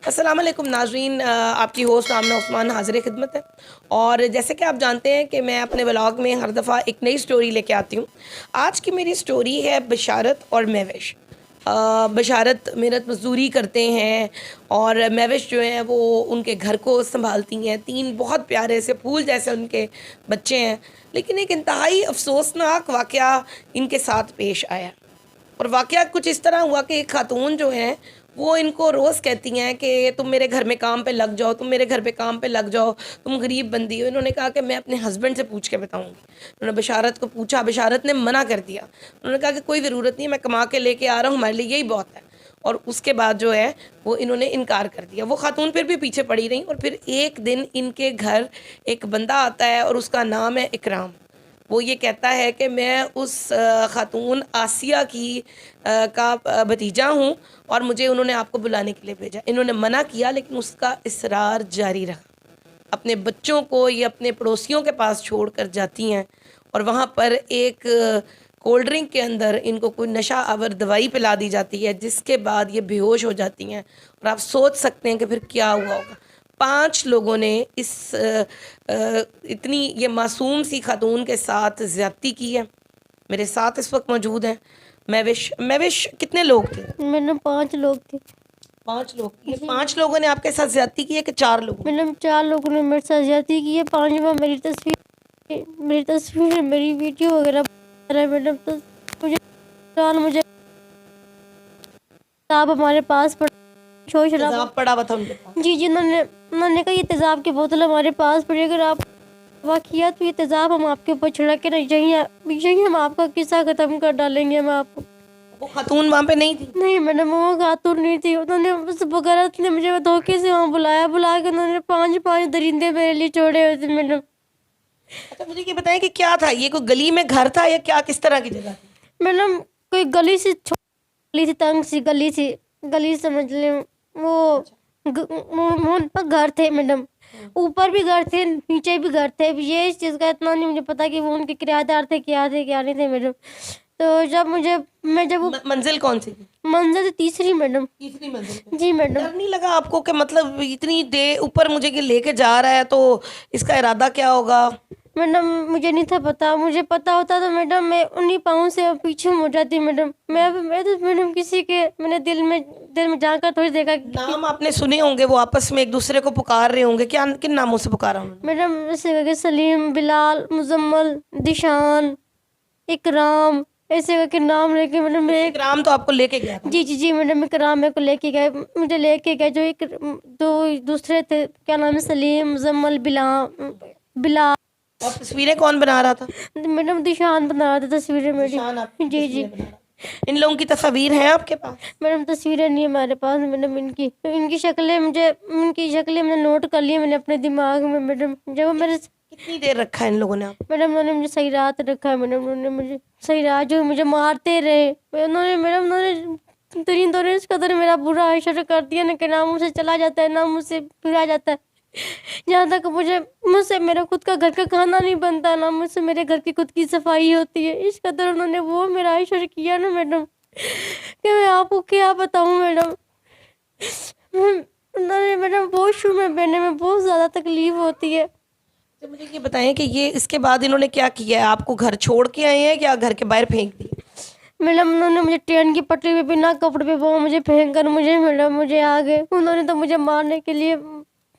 अस्सलाम वालेकुम नाज़रीन, आपकी होस्ट आमना उस्मान हाज़िर खिदमत है। और जैसे कि आप जानते हैं कि मैं अपने व्लॉग में हर दफ़ा एक नई स्टोरी लेके आती हूँ। आज की मेरी स्टोरी है बशारत और महविश। बशारत मेहनत मज़दूरी करते हैं और महविश जो हैं वो उनके घर को संभालती हैं। 3 बहुत प्यारे से फूल जैसे उनके बच्चे हैं, लेकिन एक इंतहाई अफ़सोसनाक वाक़या इनके साथ पेश आया। और वाक़या कुछ इस तरह हुआ कि एक खातून जो हैं वो इनको रोज़ कहती हैं कि तुम मेरे घर में काम पे लग जाओ, तुम मेरे घर पे काम पे लग जाओ, तुम गरीब बंदी हो। इन्होंने कहा कि मैं अपने हस्बैंड से पूछ के बताऊँगी। उन्होंने बशारत को पूछा, बशारत ने मना कर दिया। उन्होंने कहा कि कोई ज़रूरत नहीं है, मैं कमा के लेके आ रहा हूँ, हमारे लिए यही बहुत है। और उसके बाद जो है वो इन्होंने इनकार कर दिया। वो खातून फिर भी पीछे पड़ी रहीं और फिर एक दिन इनके घर एक बंदा आता है और उसका नाम है इकराम। वो ये कहता है कि मैं उस खातून आसिया की का भतीजा हूँ और मुझे उन्होंने आपको बुलाने के लिए भेजा। इन्होंने मना किया लेकिन उसका इसरार जारी रहा। अपने बच्चों को ये अपने पड़ोसियों के पास छोड़ कर जाती हैं और वहाँ पर एक कोल्ड ड्रिंक के अंदर इनको कोई नशा आवर दवाई पिला दी जाती है, जिसके बाद ये बेहोश हो जाती हैं। और आप सोच सकते हैं कि फिर क्या हुआ होगा। 5 लोगों ने इस इतनी ये मासूम सी खातून के साथ ज़्यादती की है। मेरे साथ इस वक्त मौजूद हैं महविश। महविश, कितने लोग थे? मैडम 5 लोग थे। 5 लोग। ये 5 लोगों ने आपके साथ ज़्यादती की है कि 4 लोगों ने? मैडम 4 लोगों ने मेरे साथ ज्यादती की है। 5वां मेरी तस्वीर मेरी वीडियो वगैरह बना रहा है मैडम। तो मुझे आप हमारे पास शोर शराबा पड़ा हुआ था उनके पास। जी उन्होंने कहा ये तेज़ाब की बोतल हमारे पास पड़ी, अगर आप किया तो ये तेज़ाब हम आपके ऊपर छिड़क के ना यही हम आपका किस्सा ख़त्म कर डालेंगे। हम आपको। वो खातून वहाँ पे नहीं थी? नहीं मैडम, वो खातून नहीं थी। उन्होंने उस बगैरत ने मुझे धोखे से वहाँ बुला के उन्होंने 5 दरिंदे मेरे लिए छोड़े हुए थे मैडम। अच्छा, मुझे ये बताएं कि क्या था ये? कोई गली में घर था या क्या, किस तरह की जगह थी? मैडम कोई गली सी तंग सी गली समझ ले। वो उन पर घर थे मैडम, ऊपर भी घर थे नीचे भी घर थे। ये इस चीज़ का इतना नहीं मुझे पता कि वो उनके किराएदार थे क्या नहीं थे मैडम। तो जब मंजिल कौन सी थी? मंजिल तीसरी मैडम। तीसरी मंजिल पे। जी मैडम। डर नहीं लगा आपको कि मतलब इतनी देर ऊपर मुझे ये लेके जा रहा है तो इसका इरादा क्या होगा? मैडम मुझे नहीं था पता, मुझे पता होता तो मैडम मैं उन्हीं पाँव से पीछे मुड़ जाती मैडम। मैं तो मैडम किसी के मैंने दिल में जाकर थोड़ी देखा। नाम आपने सुने होंगे, वो आपस में एक दूसरे को पुकार रहे होंगे। क्या, किन नामों से पुकारा उन्होंने? मैडम ऐसे करके सलीम, बिलाल, मुजम्मल, दिशान, इकराम, ऐसे करके नाम लेके मैडम इकराम तो आपको लेके गया था? जी मैडम, इकराम मेरे को लेके गए। मुझे लेके गए जो एक दो दूसरे थे, क्या नाम है, सलीम, मुजम्मल, बिलाल। और तस्वीरें कौन बना रहा था? मैडम दिशान बना रहा था तस्वीरें मेरी। जी इन लोगों की तस्वीर है आपके पास? मैडम तस्वीरें नहीं है हमारे पास मैडम। इनकी शक्लें मैंने नोट कर ली मैंने अपने दिमाग में मैडम। जब मेरे कितनी देर रखा है इन लोगों ने आप? मैडम उन्होंने मुझे सही रात रखा है मैडम। उन्होंने मुझे सही रात जो मुझे मारते रहे उन्होंने दरिंदों ने इस कदर मेरा बुरा असर कर दिया ना कि ना मुझसे चला जाता है ना मुझसे फिरा जाता है। जहाँ तक मुझसे मेरा खुद का घर का खाना नहीं बनता, ना मुझसे मेरे घर की खुद की सफाई होती है। इस कदर उन्होंने वो मेरा असर किया ना मैडम कि मैं आपको क्या बताऊँ मैडम। उन्होंने मैडम वॉशरूम में बहने में बहुत ज़्यादा तकलीफ होती है। तो मुझे ये बताएं कि ये इसके बाद इन्होंने क्या किया है? आपको घर छोड़ के आए हैं या घर के बाहर फेंक दिए? मैडम उन्होंने मुझे ट्रेन की पटरी पे बिना कपड़े पे वो मुझे फेंक कर मुझे आ गए। उन्होंने तो मुझे मारने के लिए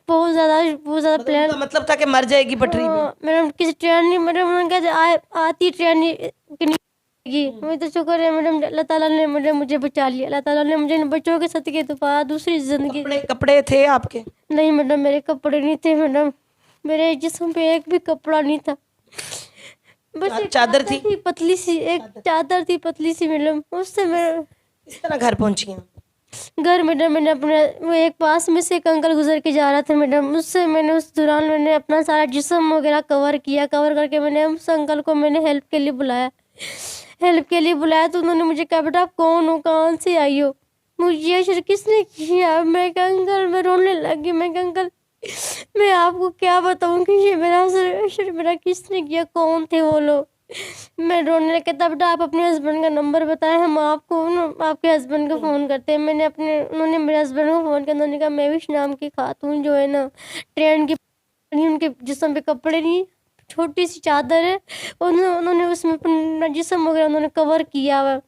बहुत ज़्यादा प्लान। मतलब था कि मर जाएगी पटरी पे? मैडम किसी ट्रेन नहीं मैडम, उन्होंने कहा आती ट्रेन नहीं। मुझे तो शुक्र है मैडम, अल्लाह ताला ने मुझे बचा लिया। अल्लाह ताला ने मुझे इन बच्चों के सदके दोबारा दूसरी जिंदगी। कपड़े थे आपके? नहीं मैडम, मेरे कपड़े नहीं थे मैडम। मेरे जिस्म पे एक भी कपड़ा नहीं था, बस एक चादर थी? पतली सी, एक चादर थी पतली सी मैडम। उससे मैं इस तरह घर पहुंची हैं? घर मैडम मैंने अपने वो एक पास में से एक अंकल गुजर के जा रहा था मैडम, उससे मैंने उस दौरान मैंने अपना सारा जिस्म वगैरह कवर करके मैंने उस अंकल को मैंने हेल्प के लिए बुलाया। तो उन्होंने मुझे कहा बेटा आप कौन हो, कहाँ से आई हो, मुझे असर किसने किया। मैं कहा अंकल, मैं रोने लगी। मैं कहा अंकल मैं आपको क्या बताऊँ कि ये मेरा असर मेरा किसने किया, कौन थे वो लोग। मैं रोने लगा, कहता बेटा आप अपने हस्बैंड का नंबर बताएं, हम आपको ना आपके हस्बैंड को फ़ोन करते हैं। उन्होंने मेरे हस्बैंड को फ़ोन किया, उन्होंने कहा महविश नाम की खातून जो है ना ट्रेन की उनके जिस्म पे कपड़े नहीं, छोटी सी चादर है, उन्होंने उसमें अपना जिस्म वगैरह उन्होंने कवर किया हुआ।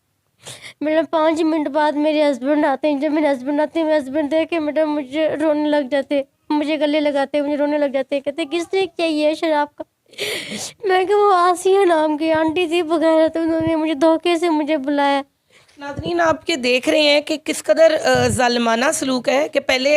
मेरा 5 मिनट बाद मेरे हस्बैंड आते हैं। जब मेरे हस्बैंड आते हैं, मेरे हस्बैंड देख के मैडम मुझे रोने लग जाते, मुझे गले लगाते, मुझे रोने लग जाते, कहते किसने किया ये शराब का। मैं कि वो आसिया नाम की आंटी थी वगैरह, तो उन्होंने मुझे धोखे से मुझे बुलाया। नाज़रीन आप ये देख रहे हैं कि किस कदर ज़ालिमाना सलूक है कि पहले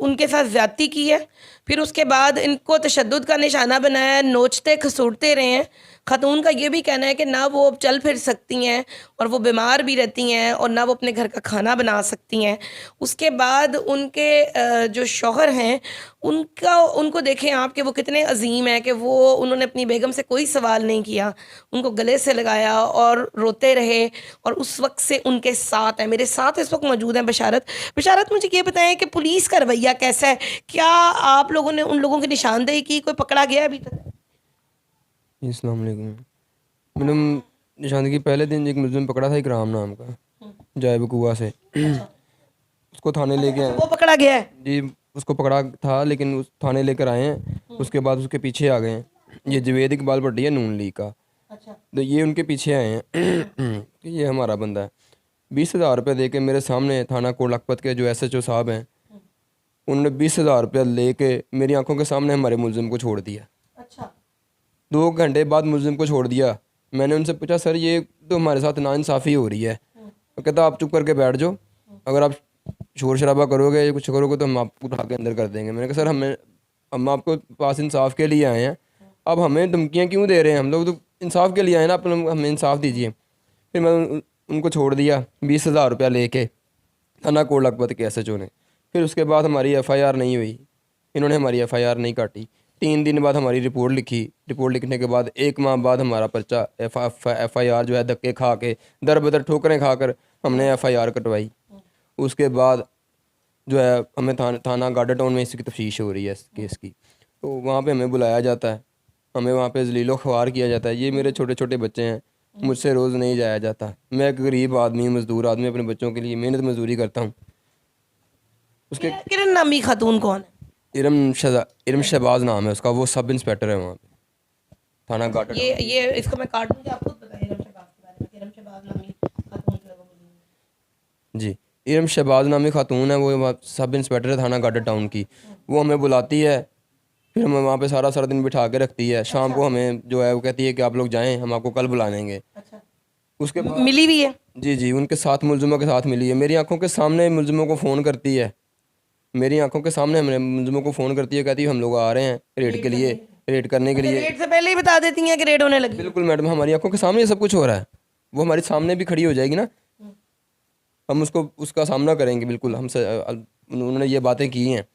उनके साथ ज़्यादती की है, फिर उसके बाद इनको तशद्दुद का निशाना बनाया है, नोचते खसूटते रहे हैं। ख़ातून का ये भी कहना है कि ना वो अब चल फिर सकती हैं और वो बीमार भी रहती हैं और ना वो अपने घर का खाना बना सकती हैं। उसके बाद उनके जो शौहर हैं उनको देखें आप कि वो कितने अजीम हैं कि वो उन्होंने अपनी बेगम से कोई सवाल नहीं किया, उनको गले से लगाया और रोते रहे और उस वक्त से उनके साथ है। मेरे साथ इस वक्त मौजूद हैं बशारत। बशारत मुझे ये बताएं कि पुलिस का रवैया कैसा है? क्या आप लोगों ने उन लोगों की निशानदेही की? कोई पकड़ा गया है अभी तक? अस्सलाम वालेकुम मैडम। निशानदेही पहले दिन एक मुलजिम पकड़ा था इकराम नाम का, जायब कुआ से। उसको थाने लेके आए वो पकड़ा गया है? जी, उसको पकड़ा था लेकिन उस थाने लेकर आए हैं। उसके बाद उसके पीछे आ गए हैं। ये जवेद इकबाल भट्टी है नून लीग का, अच्छा। तो ये उनके पीछे आए हैं कि ये हमारा बंदा है। 20,000 रुपये दे के मेरे सामने थाना कोट लखपत के जो SHO साहब हैं, उन्होंने 20,000 रुपया ले के मेरी आंखों के सामने हमारे मुलजिम को छोड़ दिया। अच्छा। 2 घंटे बाद मुलजिम को छोड़ दिया। मैंने उनसे पूछा सर ये तो हमारे साथ नाइंसाफ़ी हो रही है। वो कहता आप चुप करके बैठ जाओ, अगर आप शोर शराबा करोगे या कुछ करोगे तो हम आपको उठा के अंदर कर देंगे। मैंने कहा सर हम आपको पास इंसाफ के लिए आए हैं, अब हमें धमकियाँ क्यों दे रहे हैं? हम लोग तो इंसाफ के लिए आए ना, आप हमें इंसाफ दीजिए। फिर मैं उनको छोड़ दिया 20,000 रुपया लेके थाना कोट लखपत के SHO ने। फिर उसके बाद हमारी FIR नहीं हुई, इन्होंने हमारी FIR नहीं काटी। 3 दिन बाद हमारी रिपोर्ट लिखी। रिपोर्ट लिखने के बाद 1 माह बाद हमारा पर्चा FIR जो है धक्के खा के दर बदर ठोकरें खाकर हमने FIR कटवाई। उसके बाद जो है हमें थाना गार्डन टाउन में इसकी तफ्तीश हो रही है इस केस की, तो वहाँ पे हमें बुलाया जाता है, हमें वहाँ पे जलीलो ख्वार किया जाता है। ये मेरे छोटे छोटे बच्चे हैं, मुझसे रोज़ नहीं जाया जाता। मैं एक गरीब आदमी, मज़दूर आदमी, अपने बच्चों के लिए मेहनत मजदूरी करता हूँ। उसके किरण नामी खातून कौन है? इरम शहबाज नाम है उसका, वो सब इंस्पेक्टर है वहाँ पे थाना गार्डन। ये इसको मैं काट दूंगी, आप खुद बताइए इरम शहबाज के बारे में। इरम शहबाज नामी खातून जो है वो बोलिए। जी, इरम शहबाज नामी खातून है, वो वहाँ सब इंस्पेक्टर है थाना गार्डन टाउन की। वो हमें बुलाती है, फिर हमें वहाँ पे सारा दिन बिठा के रखती है। शाम को हमें जो है वो कहती है कि आप लोग जाएं, हम आपको कल बुला लेंगे। अच्छा। उसके बाद मिली भी है? जी, उनके साथ मुलजिमों के साथ मिली है। मेरी आंखों के सामने मुलजिमों को फ़ोन करती है, मेरी आंखों के सामने हमने मुलजिमों को फ़ोन करती है, कहती है हम लोग आ रहे हैं रेड के लिए, रेड करने के लिए। रेड से पहले ही बता देती हैं कि रेड होने लगी? बिल्कुल मैडम, हमारी आंखों के सामने ये सब कुछ हो रहा है। वो हमारे सामने भी खड़ी हो जाएगी ना, हम उसका सामना करेंगे। बिल्कुल हमसे उन्होंने ये बातें की हैं।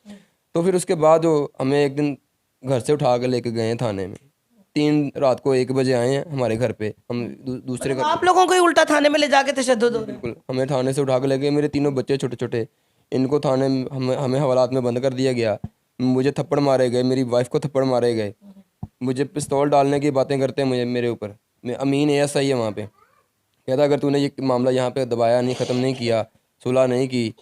तो फिर उसके बाद वो हमें एक दिन घर से उठा के लेके गए हैं थाने में। 3 रात को 1 बजे आए हैं हमारे घर पे। हम दूसरे घर, आप लोगों को ही उल्टा थाने में ले जाके तशद्दुद हो रहा है? बिल्कुल हमें थाने से उठा के ले गए। मेरे 3 बच्चे छोटे छोटे, इनको थाने में हमें हवालात में बंद कर दिया गया। मुझे थप्पड़ मारे गए, मेरी वाइफ को थप्पड़ मारे गए, मुझे पिस्तौल डालने की बातें करते हैं मेरे ऊपर। मैं अमीन ASI है वहाँ पे, कहता अगर तूने ये मामला यहाँ पे दबाया नहीं, ख़त्म नहीं किया, सुलह नहीं की,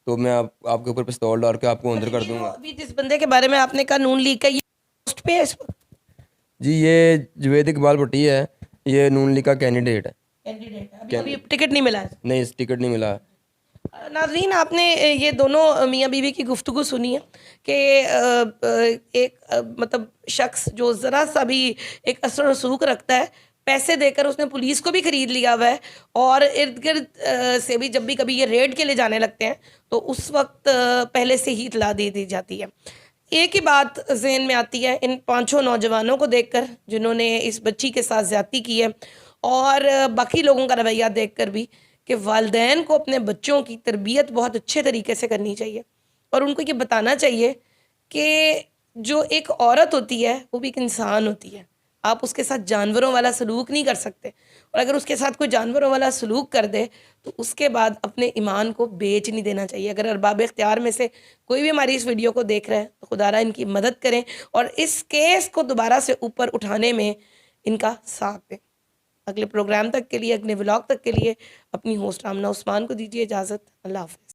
तो मैं आपके ऊपर पिस्तौल डाल के आपको अंदर कर दूंगा। अभी जिस बंदे के बारे में आपने कहा नून लीग का, ये पोस्ट पे है इस वक्त? जी, ये जवेद इकबाल भट्टी है, ये नून लीग का कैंडिडेट है। कैंडिडेट है अभी टिकट नहीं मिला है? नहीं, इस टिकट नहीं मिला। नाज़रीन आपने ये दोनों मियाँ बीवी की गुफ्तगू सुनी है कि एक मतलब शख्स जो ज़रा सा भी एक असर रसूख रखता है, पैसे देकर उसने पुलिस को भी ख़रीद लिया हुआ है और इर्द गिर्द से भी जब भी कभी ये रेड के लिए जाने लगते हैं तो उस वक्त पहले से ही इतला दे दी जाती है। एक ही बात जहन में आती है इन 5 नौजवानों को देखकर जिन्होंने इस बच्ची के साथ ज़्यादती की है, और बाकी लोगों का रवैया देखकर भी कि वालिदैन को अपने बच्चों की तरबियत बहुत अच्छे तरीके से करनी चाहिए और उनको ये बताना चाहिए कि जो एक औरत होती है वो भी एक इंसान होती है। आप उसके साथ जानवरों वाला सलूक नहीं कर सकते, और अगर उसके साथ कोई जानवरों वाला सलूक कर दे तो उसके बाद अपने ईमान को बेच नहीं देना चाहिए। अगर अरबाब इख्तियार में से कोई भी हमारी इस वीडियो को देख रहे हैं तो खुदारा इनकी मदद करें और इस केस को दोबारा से ऊपर उठाने में इनका साथ दें। अगले प्रोग्राम तक के लिए, अगले व्लॉग तक के लिए अपनी होस्ट आमना उस्मान को दीजिए इजाज़त। अल्लाह हाफ़िज़।